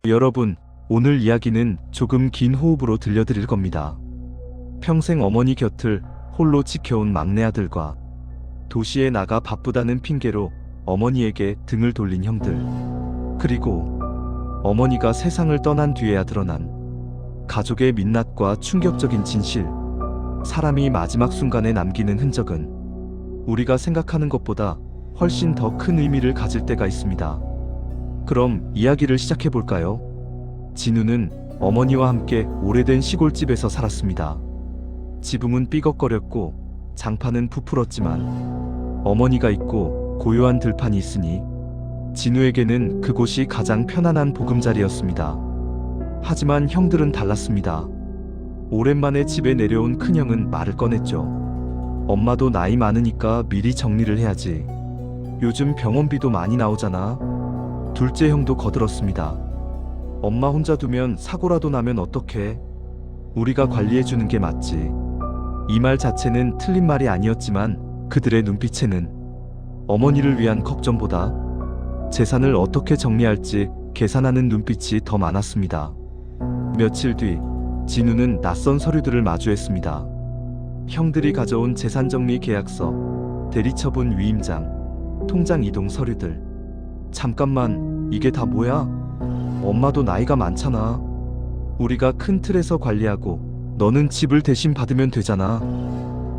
여러분, 오늘 이야기는 조금 긴 호흡으로 들려드릴 겁니다. 평생 어머니 곁을 홀로 지켜온 막내 아들과 도시에 나가 바쁘다는 핑계로 어머니에게 등을 돌린 형들, 그리고 어머니가 세상을 떠난 뒤에야 드러난 가족의 민낯과 충격적인 진실. 사람이 마지막 순간에 남기는 흔적은 우리가 생각하는 것보다 훨씬 더 큰 의미를 가질 때가 있습니다. 그럼 이야기를 시작해 볼까요? 진우는 어머니와 함께 오래된 시골집에서 살았습니다. 지붕은 삐걱거렸고 장판은 부풀었지만 어머니가 있고 고요한 들판이 있으니 진우에게는 그곳이 가장 편안한 보금자리였습니다. 하지만 형들은 달랐습니다. 오랜만에 집에 내려온 큰형은 말을 꺼냈죠. 엄마도 나이 많으니까 미리 정리를 해야지. 요즘 병원비도 많이 나오잖아. 둘째 형도 거들었습니다. 엄마 혼자 두면 사고라도 나면 어떡해? 우리가 관리해주는 게 맞지. 이 말 자체는 틀린 말이 아니었지만 그들의 눈빛에는 어머니를 위한 걱정보다 재산을 어떻게 정리할지 계산하는 눈빛이 더 많았습니다. 며칠 뒤 진우는 낯선 서류들을 마주했습니다. 형들이 가져온 재산정리 계약서, 대리처분 위임장, 통장 이동 서류들. 잠깐만, 이게 다 뭐야? 엄마도 나이가 많잖아. 우리가 큰 틀에서 관리하고 너는 집을 대신 받으면 되잖아.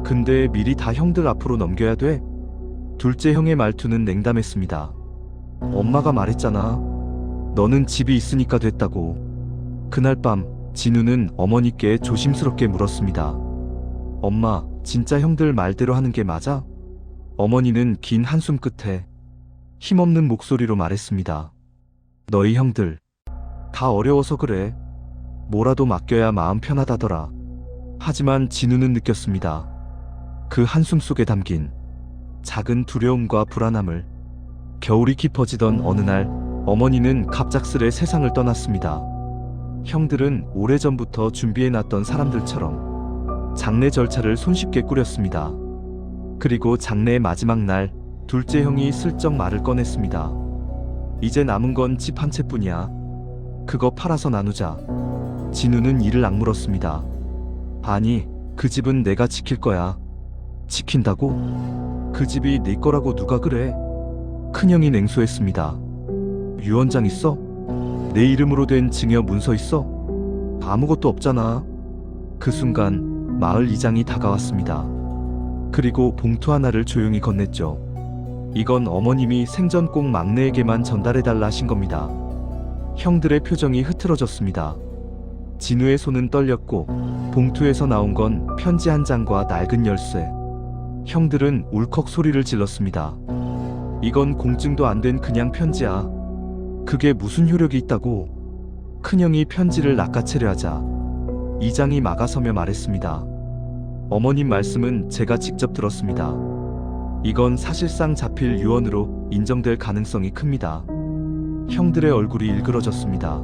근데 미리 다 형들 앞으로 넘겨야 돼? 둘째 형의 말투는 냉담했습니다. 엄마가 말했잖아. 너는 집이 있으니까 됐다고. 그날 밤 진우는 어머니께 조심스럽게 물었습니다. 엄마, 진짜 형들 말대로 하는 게 맞아? 어머니는 긴 한숨 끝에 힘없는 목소리로 말했습니다. 너희 형들 다 어려워서 그래. 뭐라도 맡겨야 마음 편하다더라. 하지만 진우는 느꼈습니다. 그 한숨 속에 담긴 작은 두려움과 불안함을. 겨울이 깊어지던 어느 날 어머니는 갑작스레 세상을 떠났습니다. 형들은 오래전부터 준비해놨던 사람들처럼 장례 절차를 손쉽게 꾸렸습니다. 그리고 장례의 마지막 날 둘째 형이 슬쩍 말을 꺼냈습니다. 이제 남은 건 집 한 채뿐이야. 그거 팔아서 나누자. 진우는 이를 악물었습니다. 아니, 그 집은 내가 지킬 거야. 지킨다고? 그 집이 네 거라고 누가 그래? 큰형이 냉소했습니다. 유언장 있어? 내 이름으로 된 증여 문서 있어? 아무것도 없잖아. 그 순간 마을 이장이 다가왔습니다. 그리고 봉투 하나를 조용히 건넸죠. 이건 어머님이 생전 꼭 막내에게만 전달해달라 하신 겁니다. 형들의 표정이 흐트러졌습니다. 진우의 손은 떨렸고 봉투에서 나온 건 편지 한 장과 낡은 열쇠. 형들은 울컥 소리를 질렀습니다. 이건 공증도 안 된 그냥 편지야. 그게 무슨 효력이 있다고? 큰형이 편지를 낚아채려 하자 이장이 막아서며 말했습니다. 어머님 말씀은 제가 직접 들었습니다. 이건 사실상 자필 유언으로 인정될 가능성이 큽니다. 형들의 얼굴이 일그러졌습니다.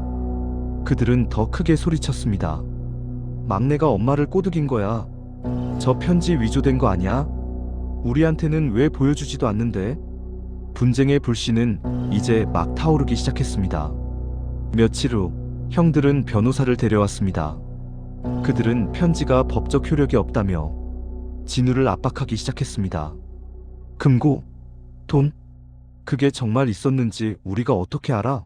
그들은 더 크게 소리쳤습니다. 막내가 엄마를 꼬드긴 거야. 저 편지 위조된 거 아니야? 우리한테는 왜 보여주지도 않는데? 분쟁의 불씨는 이제 막 타오르기 시작했습니다. 며칠 후 형들은 변호사를 데려왔습니다. 그들은 편지가 법적 효력이 없다며 진우를 압박하기 시작했습니다. 금고, 돈, 그게 정말 있었는지 우리가 어떻게 알아?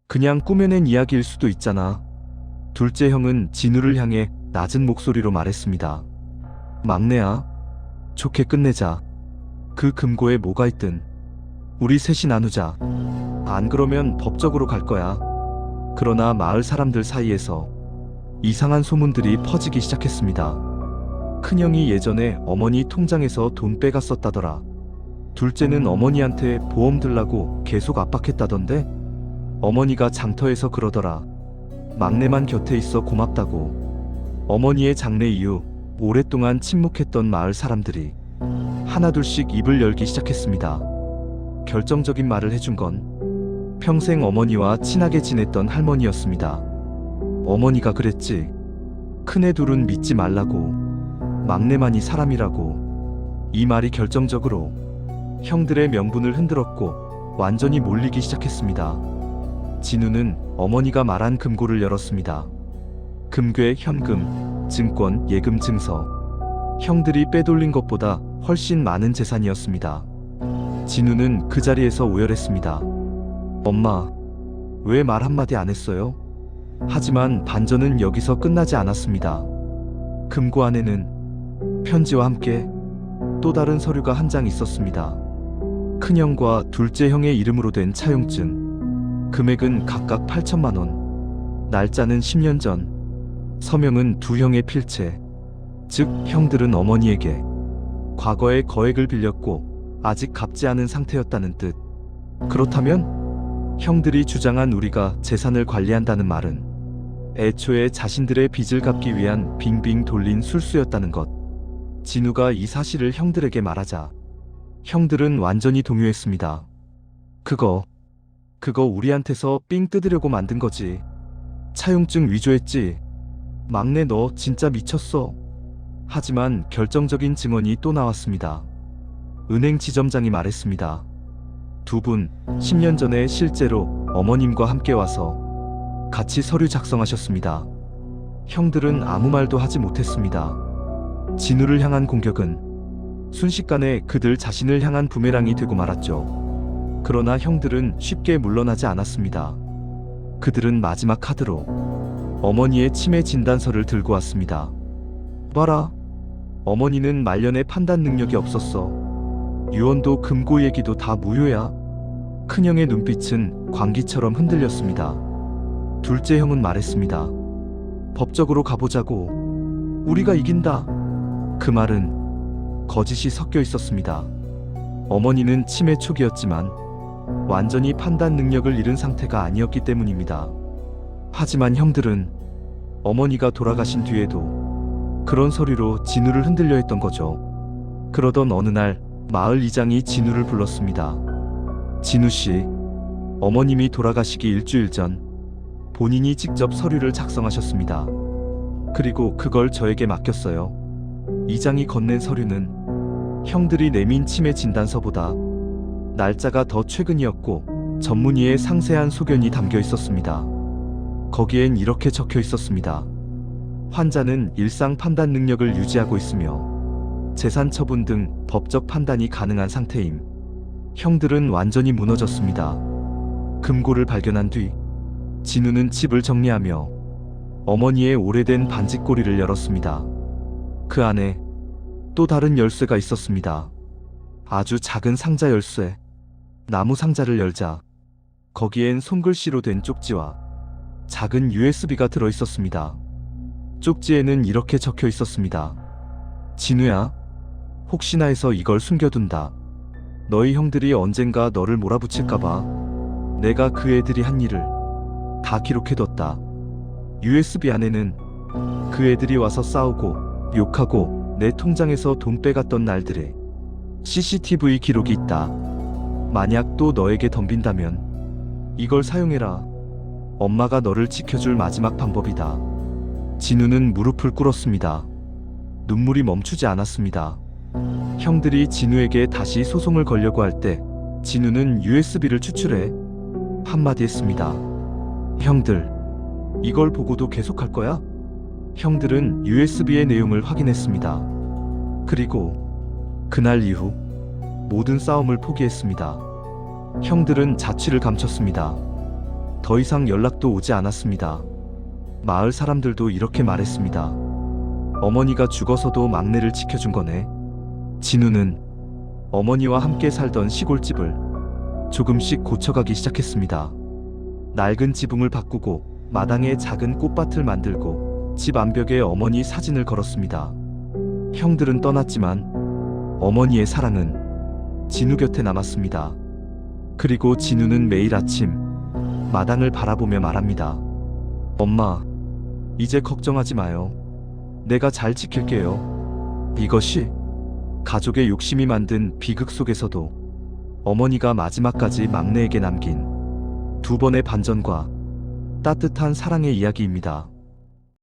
그냥 꾸며낸 이야기일 수도 있잖아. 둘째 형은 진우를 향해 낮은 목소리로 말했습니다. 막내야, 좋게 끝내자. 그 금고에 뭐가 있든 우리 셋이 나누자. 안 그러면 법적으로 갈 거야. 그러나 마을 사람들 사이에서 이상한 소문들이 퍼지기 시작했습니다. 큰형이 예전에 어머니 통장에서 돈 빼갔었다더라. 둘째는 어머니한테 보험 들라고 계속 압박했다던데? 어머니가 장터에서 그러더라. 막내만 곁에 있어 고맙다고. 어머니의 장례 이후 오랫동안 침묵했던 마을 사람들이 하나둘씩 입을 열기 시작했습니다. 결정적인 말을 해준 건 평생 어머니와 친하게 지냈던 할머니였습니다. 어머니가 그랬지. 큰애 둘은 믿지 말라고. 막내만이 사람이라고. 이 말이 결정적으로 형들의 명분을 흔들었고 완전히 몰리기 시작했습니다. 진우는 어머니가 말한 금고를 열었습니다. 금괴, 현금, 증권, 예금 증서. 형들이 빼돌린 것보다 훨씬 많은 재산이었습니다. 진우는 그 자리에서 오열했습니다. 엄마, 왜 말 한마디 안 했어요? 하지만 반전은 여기서 끝나지 않았습니다. 금고 안에는 편지와 함께 또 다른 서류가 한 장 있었습니다. 큰형과 둘째 형의 이름으로 된 차용증. 금액은 각각 8천만 원. 날짜는 10년 전. 서명은 두 형의 필체. 즉, 형들은 어머니에게 과거에 거액을 빌렸고 아직 갚지 않은 상태였다는 뜻. 그렇다면 형들이 주장한 우리가 재산을 관리한다는 말은 애초에 자신들의 빚을 갚기 위한 빙빙 돌린 술수였다는 것. 진우가 이 사실을 형들에게 말하자 형들은 완전히 동요했습니다. 그거 우리한테서 삥 뜯으려고 만든 거지. 차용증 위조했지. 막내 너 진짜 미쳤어. 하지만 결정적인 증언이 또 나왔습니다. 은행 지점장이 말했습니다. 두 분 10년 전에 실제로 어머님과 함께 와서 같이 서류 작성하셨습니다. 형들은 아무 말도 하지 못했습니다. 진우를 향한 공격은 순식간에 그들 자신을 향한 부메랑이 되고 말았죠. 그러나 형들은 쉽게 물러나지 않았습니다. 그들은 마지막 카드로 어머니의 치매 진단서를 들고 왔습니다. 봐라. 어머니는 말년에 판단 능력이 없었어. 유언도 금고 얘기도 다 무효야. 큰형의 눈빛은 광기처럼 흔들렸습니다. 둘째 형은 말했습니다. 법적으로 가보자고. 우리가 이긴다. 그 말은 거짓이 섞여 있었습니다. 어머니는 치매 초기였지만 완전히 판단 능력을 잃은 상태가 아니었기 때문입니다. 하지만 형들은 어머니가 돌아가신 뒤에도 그런 소리로 진우를 흔들려 했던 거죠. 그러던 어느 날 마을 이장이 진우를 불렀습니다. 진우 씨, 어머님이 돌아가시기 일주일 전 본인이 직접 서류를 작성하셨습니다. 그리고 그걸 저에게 맡겼어요. 이장이 건넨 서류는 형들이 내민 치매 진단서보다 날짜가 더 최근이었고 전문의의 상세한 소견이 담겨 있었습니다. 거기엔 이렇게 적혀 있었습니다. 환자는 일상 판단 능력을 유지하고 있으며 재산 처분 등 법적 판단이 가능한 상태임. 형들은 완전히 무너졌습니다. 금고를 발견한 뒤 진우는 집을 정리하며 어머니의 오래된 반지꼬리를 열었습니다. 그 안에 또 다른 열쇠가 있었습니다. 아주 작은 상자 열쇠. 나무 상자를 열자 거기엔 손글씨로 된 쪽지와 작은 USB가 들어 있었습니다. 쪽지에는 이렇게 적혀 있었습니다. 진우야, 혹시나 해서 이걸 숨겨둔다. 너희 형들이 언젠가 너를 몰아붙일까봐 내가 그 애들이 한 일을 다 기록해뒀다. USB 안에는 그 애들이 와서 싸우고 욕하고 내 통장에서 돈 빼갔던 날들의 CCTV 기록이 있다. 만약 또 너에게 덤빈다면 이걸 사용해라. 엄마가 너를 지켜줄 마지막 방법이다. 진우는 무릎을 꿇었습니다. 눈물이 멈추지 않았습니다. 형들이 진우에게 다시 소송을 걸려고 할 때 진우는 USB를 추출해 한마디 했습니다. 형들, 이걸 보고도 계속할 거야? 형들은 USB의 내용을 확인했습니다. 그리고 그날 이후 모든 싸움을 포기했습니다. 형들은 자취를 감췄습니다. 더 이상 연락도 오지 않았습니다. 마을 사람들도 이렇게 말했습니다. 어머니가 죽어서도 막내를 지켜준 거네. 진우는 어머니와 함께 살던 시골집을 조금씩 고쳐가기 시작했습니다. 낡은 지붕을 바꾸고 마당에 작은 꽃밭을 만들고 집 암벽에 어머니 사진을 걸었습니다. 형들은 떠났지만 어머니의 사랑은 진우 곁에 남았습니다. 그리고 진우는 매일 아침 마당을 바라보며 말합니다. 엄마, 이제 걱정하지 마요. 내가 잘 지킬게요. 이것이 가족의 욕심이 만든 비극 속에서도 어머니가 마지막까지 막내에게 남긴 두 번의 반전과 따뜻한 사랑의 이야기입니다.